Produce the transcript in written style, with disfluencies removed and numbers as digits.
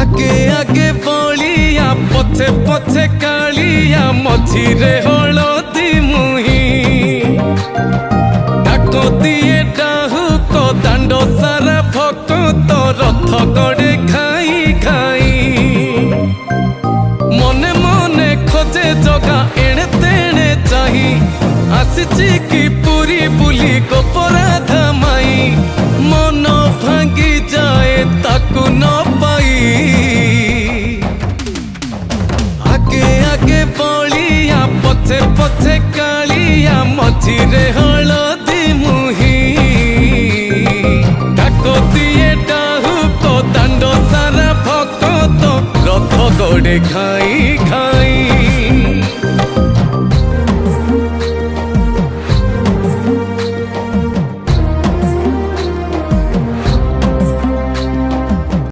आगे आगे बलिया पछे पछे कालिया मझिरे हलदी मुही डाक दिए डाहुक दांड सारा भक्त रथ गड़े खाई खाई मने मने खोजे जगा एणे तेणे चाही आसिची की पूरी बुली गोपराधा माई मन भांगी जाए ताकू न पाई आगे आगे बलिया पछे पछे कालिया मझिरे हलदी मुही डाक दिए डाहुक दांड सारा भक्त रथ गड़े खाई।